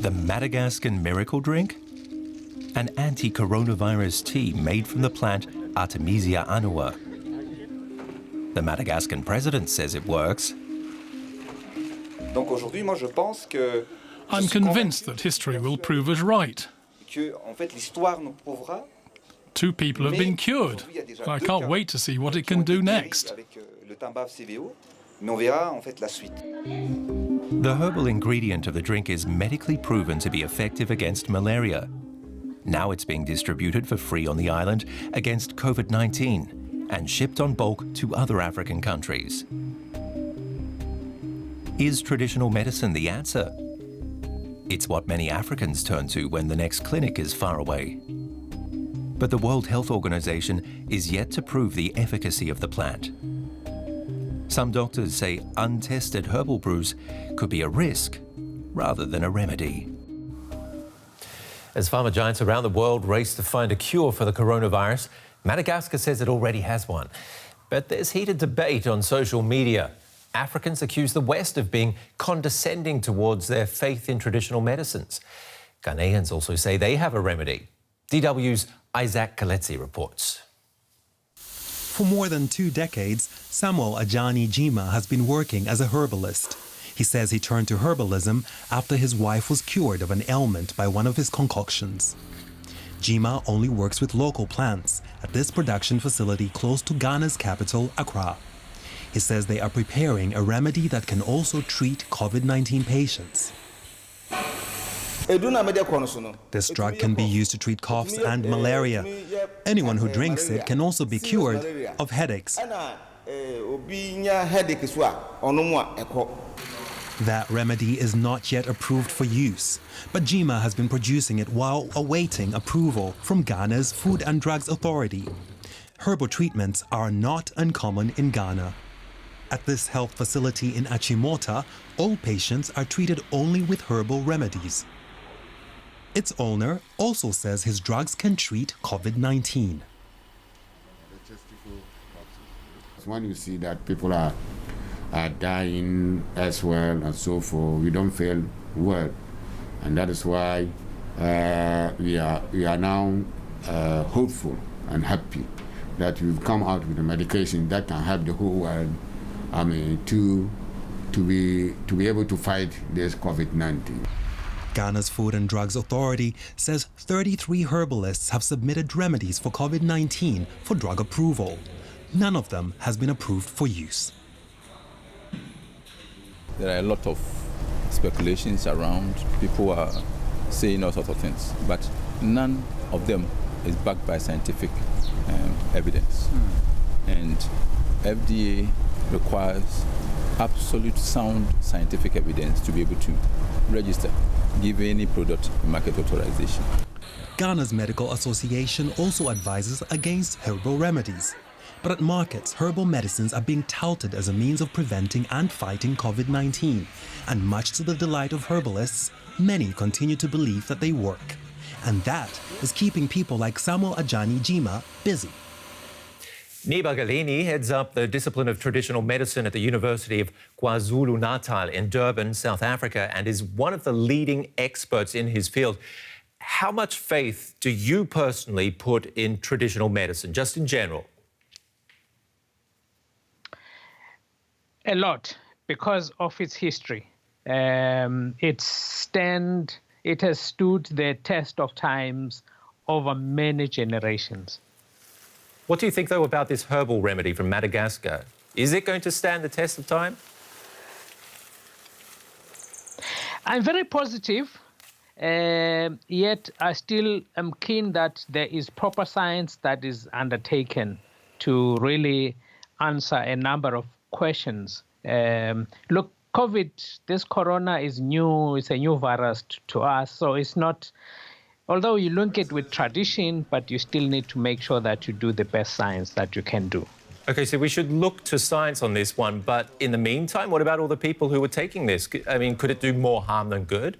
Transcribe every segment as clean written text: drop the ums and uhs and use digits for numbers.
The Madagascan miracle drink? An anti-coronavirus tea made from the plant Artemisia annua. The Madagascan president says it works. I'm convinced that history will prove us right. 2 people have been cured. I can't wait to see what it can do next. The herbal ingredient of the drink is medically proven to be effective against malaria. Now it's being distributed for free on the island against COVID-19 and shipped on bulk to other African countries. Is traditional medicine the answer? It's what many Africans turn to when the next clinic is far away. But the World Health Organization is yet to prove the efficacy of the plant. Some doctors say untested herbal brews could be a risk rather than a remedy. As pharma giants around the world race to find a cure for the coronavirus, Madagascar says it already has one. But there's heated debate on social media. Africans accuse the West of being condescending towards their faith in traditional medicines. Ghanaians also say they have a remedy. DW's Isaac Kaletsi reports. For more than 2 decades, Samuel Ajani Jima has been working as a herbalist. He says he turned to herbalism after his wife was cured of an ailment by one of his concoctions. Jima only works with local plants at this production facility close to Ghana's capital, Accra. He says they are preparing a remedy that can also treat COVID-19 patients. This drug can be used to treat coughs and malaria. Anyone who drinks it can also be cured of headaches. That remedy is not yet approved for use, but Jima has been producing it while awaiting approval from Ghana's Food and Drugs Authority. Herbal treatments are not uncommon in Ghana. At this health facility in Achimota, all patients are treated only with herbal remedies. Its owner also says his drugs can treat COVID-19. When you see that people are dying as well and so forth, we don't feel well. And that is why we are now hopeful and happy that we've come out with a medication that can help the whole world, to be able to fight this COVID-19. Ghana's Food and Drugs Authority says 33 herbalists have submitted remedies for COVID-19 for drug approval. None of them has been approved for use. There are a lot of speculations around. People are saying all sorts of things, but none of them is backed by scientific evidence. And FDA requires absolute sound scientific evidence to be able to register, give any product market authorization. Ghana's Medical Association also advises against herbal remedies. But at markets, herbal medicines are being touted as a means of preventing and fighting COVID-19. And much to the delight of herbalists, many continue to believe that they work. And that is keeping people like Samuel Ajani Jima busy. Niba Galini heads up the discipline of traditional medicine at the University of KwaZulu-Natal in Durban, South Africa, and is one of the leading experts in his field. How much faith do you personally put in traditional medicine, just in general? A lot, because of its history. It has stood the test of times over many generations. What do you think, though, about this herbal remedy from Madagascar? Is it going to stand the test of time? I'm very positive, yet I still am keen that there is proper science that is undertaken to really answer a number of questions. Look, this corona is new, it's a new virus to us, so it's not, although you link it with tradition, but you still need to make sure that you do the best science that you can do. OK, so we should look to science on this one, but in the meantime, what about all the people who are taking this? I mean, could it do more harm than good?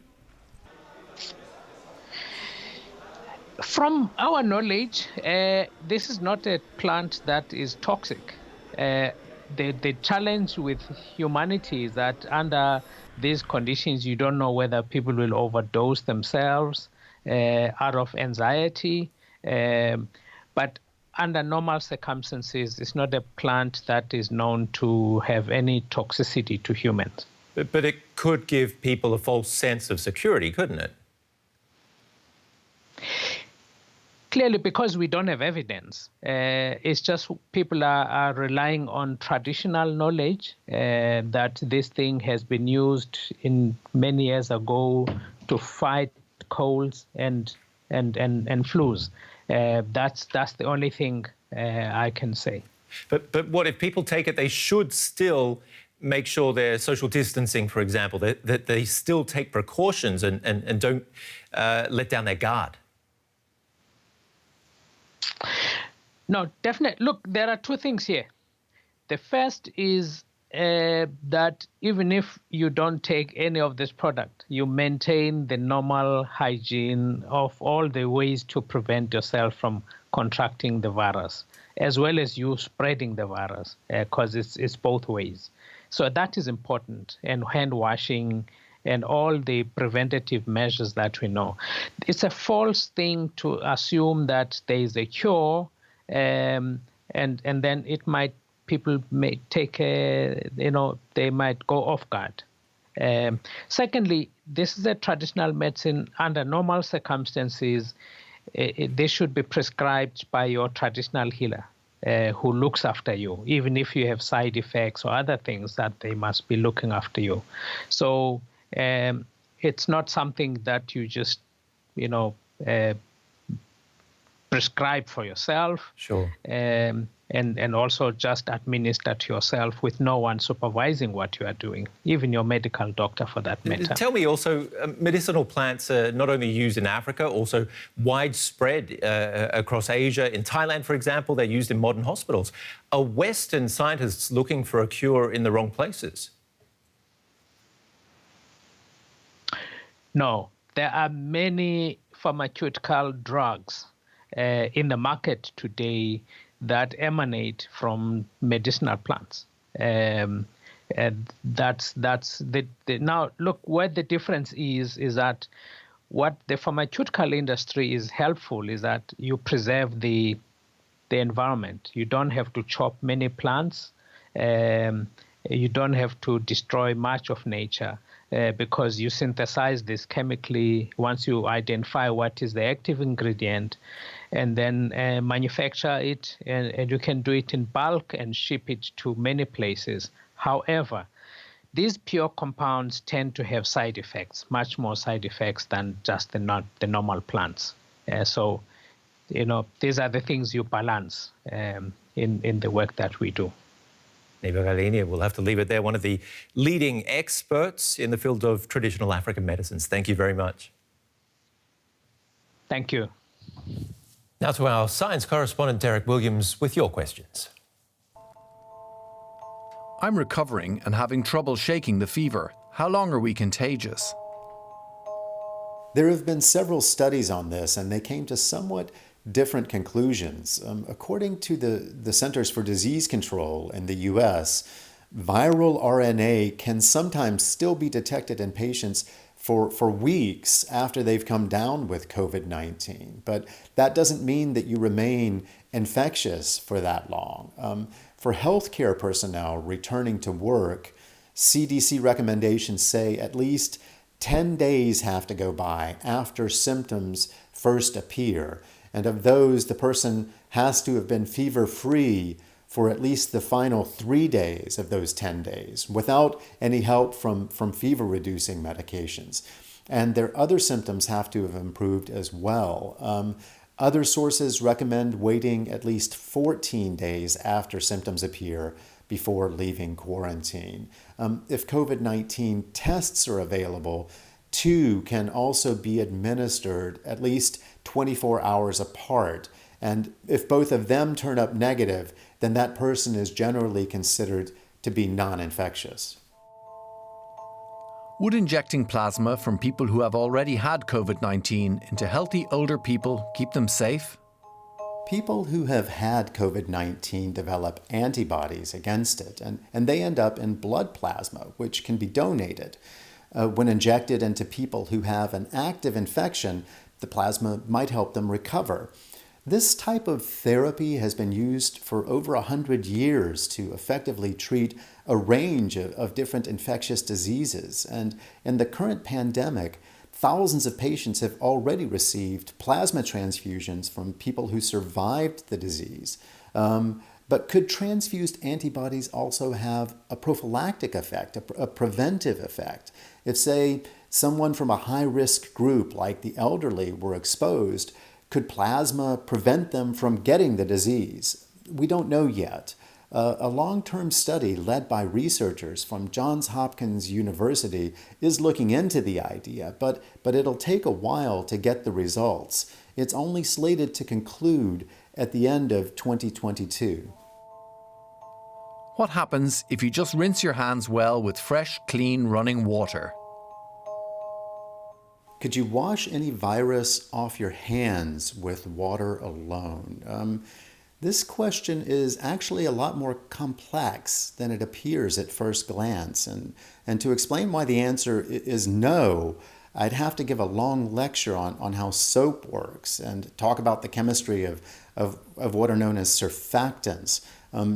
From our knowledge, this is not a plant that is toxic. the challenge with humanity is that under these conditions, you don't know whether people will overdose themselves out of anxiety. But under normal circumstances, it's not a plant that is known to have any toxicity to humans. But it could give people a false sense of security, couldn't it? Clearly, because we don't have evidence, it's just people are relying on traditional knowledge that this thing has been used in many years ago to fight colds and flus. That's the only thing I can say. But what if people take it? They should still make sure they're social distancing, for example, that they still take precautions and don't let down their guard. No, definitely. Look, there are two things here. The first is that even if you don't take any of this product, you maintain the normal hygiene of all the ways to prevent yourself from contracting the virus, as well as you spreading the virus, because it's both ways. So that is important, and hand washing and all the preventative measures that we know. It's a false thing to assume that there is a cure, and then people may take they might go off guard. Secondly, this is a traditional medicine. Under normal circumstances, they should be prescribed by your traditional healer who looks after you, even if you have side effects or other things that they must be looking after you. So it's not something that you just, prescribe for yourself. Sure. And also just administer to yourself with no one supervising what you are doing, even your medical doctor for that matter. Tell me also, medicinal plants are not only used in Africa, also widespread across Asia. In Thailand, for example, they're used in modern hospitals. Are Western scientists looking for a cure in the wrong places? No, there are many pharmaceutical drugs in the market today that emanate from medicinal plants. And that's now look, where the difference is that what the pharmaceutical industry is helpful is that you preserve the environment. You don't have to chop many plants. You don't have to destroy much of nature because you synthesize this chemically once you identify what is the active ingredient, and then manufacture it, and you can do it in bulk and ship it to many places. However, these pure compounds tend to have side effects, much more side effects than just the normal plants. So, these are the things you balance in the work that we do. We'll have to leave it there. One of the leading experts in the field of traditional African medicines. Thank you very much. Thank you. Now to our science correspondent, Derek Williams, with your questions. I'm recovering and having trouble shaking the fever. How long are we contagious? There have been several studies on this, and they came to somewhat different conclusions. According to the Centers for Disease Control in the US, viral RNA can sometimes still be detected in patients for weeks after they've come down with COVID-19. But that doesn't mean that you remain infectious for that long. For healthcare personnel returning to work, CDC recommendations say at least 10 days have to go by after symptoms first appear. And of those, the person has to have been fever-free for at least the final 3 days of those 10 days, without any help from fever-reducing medications. And their other symptoms have to have improved as well. Other sources recommend waiting at least 14 days after symptoms appear before leaving quarantine. If COVID-19 tests are available, 2 can also be administered at least 24 hours apart. And if both of them turn up negative, then that person is generally considered to be non-infectious. Would injecting plasma from people who have already had COVID-19 into healthy older people keep them safe? People who have had COVID-19 develop antibodies against it, and they end up in blood plasma, which can be donated. When injected into people who have an active infection, the plasma might help them recover. This type of therapy has been used for over 100 years to effectively treat a range of different infectious diseases. And in the current pandemic, thousands of patients have already received plasma transfusions from people who survived the disease. But could transfused antibodies also have a prophylactic effect, a preventive effect? If, say, someone from a high-risk group like the elderly were exposed, could plasma prevent them from getting the disease? We don't know yet. A long-term study led by researchers from Johns Hopkins University is looking into the idea, but it'll take a while to get the results. It's only slated to conclude at the end of 2022. What happens if you just rinse your hands well with fresh, clean, running water? Could you wash any virus off your hands with water alone? This question is actually a lot more complex than it appears at first glance. And to explain why the answer is no, I'd have to give a long lecture on how soap works and talk about the chemistry of what are known as surfactants.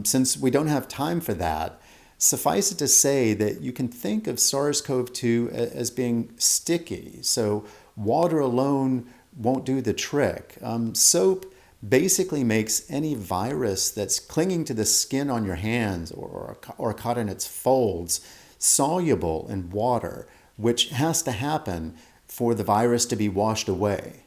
Since we don't have time for that, suffice it to say that you can think of SARS-CoV-2 as being sticky, so water alone won't do the trick. Soap basically makes any virus that's clinging to the skin on your hands or caught in its folds soluble in water, which has to happen for the virus to be washed away.